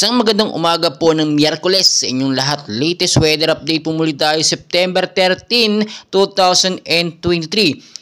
Isang magandang umaga po ng Miyerkules sa inyong lahat. Latest weather update po muli tayo September 13, 2023.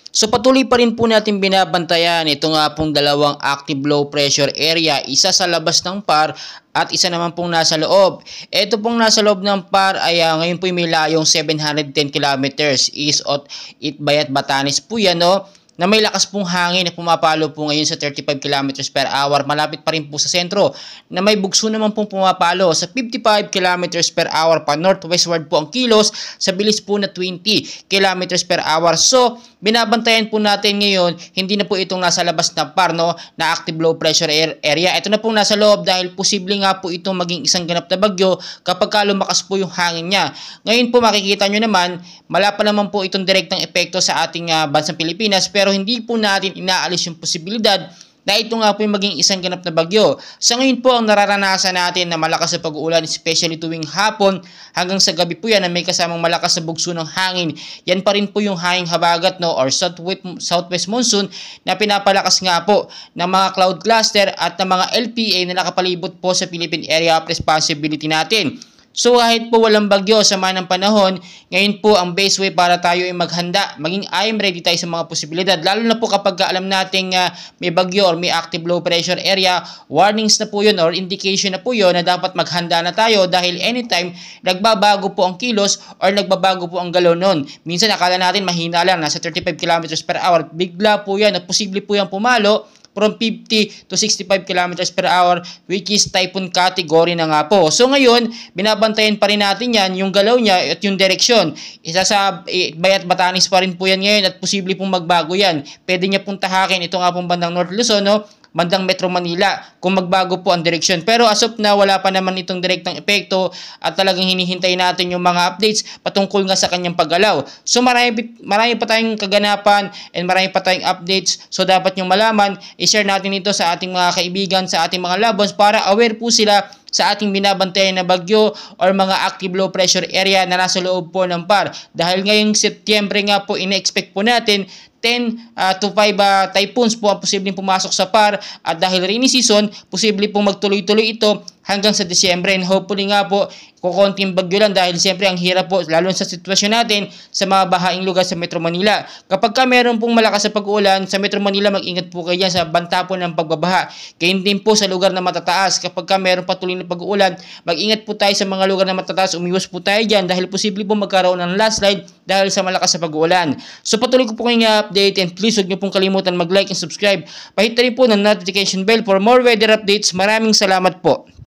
So patuloy pa rin po natin binabantayan ito nga pong dalawang active low pressure area, isa sa labas ng PAR at isa naman pong nasa loob. Ito pong nasa loob ng PAR ay ngayon po may layong 710 kilometers, is at Itbayat Batanes po yan, no? Na may lakas pong hangin na pumapalo po ngayon sa 35 km per hour. Malapit pa rin po sa sentro na may bugso naman pong pumapalo sa 55 km per hour pa northwestward po ang kilos sa bilis po na 20 km per hour. So, binabantayan po natin ngayon, hindi na po itong nasa labas na PAR, no, na active low pressure area. Ito na pong nasa loob dahil posible nga po itong maging isang ganap na bagyo kapag lumakas po yung hangin niya. Ngayon po makikita nyo naman, wala pa naman po itong direktang epekto sa ating bansang Pilipinas, pero hindi po natin inaalis yung posibilidad na ito nga po yung maging isang ganap na bagyo. Sa ngayon po ang nararanasan natin na malakas na pag-uulan, especially tuwing hapon hanggang sa gabi po yan na may kasamang malakas na bugso ng hangin. Yan pa rin po yung hanging habagat, no, or southwest monsoon na pinapalakas nga po ng mga cloud cluster at ng mga LPA na nakapalibot po sa Philippine Area of Responsibility natin. So kahit po walang bagyo sa ng panahon, ngayon po ang best way para tayo ay maghanda, maging I am ready tayo sa mga posibilidad. Lalo na po kapag alam nating may bagyo or may active low pressure area, warnings na po yun or indication na po yun na dapat maghanda na tayo dahil anytime nagbabago po ang kilos or nagbabago po ang galaw nun. Minsan akala natin mahina lang, nasa 35 km per hour, bigla po yan at posible po yan pumalo from 50 to 65 km per hour, which is typhoon category na nga po. So ngayon, binabantayan pa rin natin yan, yung galaw niya at yung direksyon. Isa sa Itbayat Batanes pa rin po yan ngayon at posible pong magbago yan. Pwede niya pong tahakin ito nga pong bandang North Luzon, no? Bandang Metro Manila kung magbago po ang direksyon. Pero as of now, wala pa naman itong direktang epekto at talagang hinihintay natin yung mga updates patungkol nga sa kanyang paggalaw. So marami pa tayong kaganapan and marami pa tayong updates. So dapat yung malaman, i-share natin ito sa ating mga kaibigan, sa ating mga lovers para aware po sila sa ating binabantayan na bagyo or mga active low pressure area na nasa loob po ng PAR. Dahil ngayong Setyembre nga po, ina-expect po natin 10 to 5 typhoons po ang posibleng pumasok sa PAR at dahil rainy season, posible pong magtuloy-tuloy ito hanggang sa Disyembre and hopefully nga po kukonting bagyo lang dahil siyempre ang hirap po lalo sa sitwasyon natin sa mga bahaing lugar sa Metro Manila. Kapag meron pong malakas na pag-uulan sa Metro Manila, mag-ingat po kayo dyan sa banta po ng pagbabaha. Kaya din po sa lugar na matataas, kapag meron patuloy na pag-uulan, mag-ingat po tayo sa mga lugar na matataas, umiwas po tayo dyan dahil posible po magkaroon ng landslide dahil sa malakas na pag-uulan. So patuloy ko po kayong update and please huwag niyo pong kalimutan mag-like and subscribe. Pahit rin po ng notification bell for more weather updates. Maraming salamat po.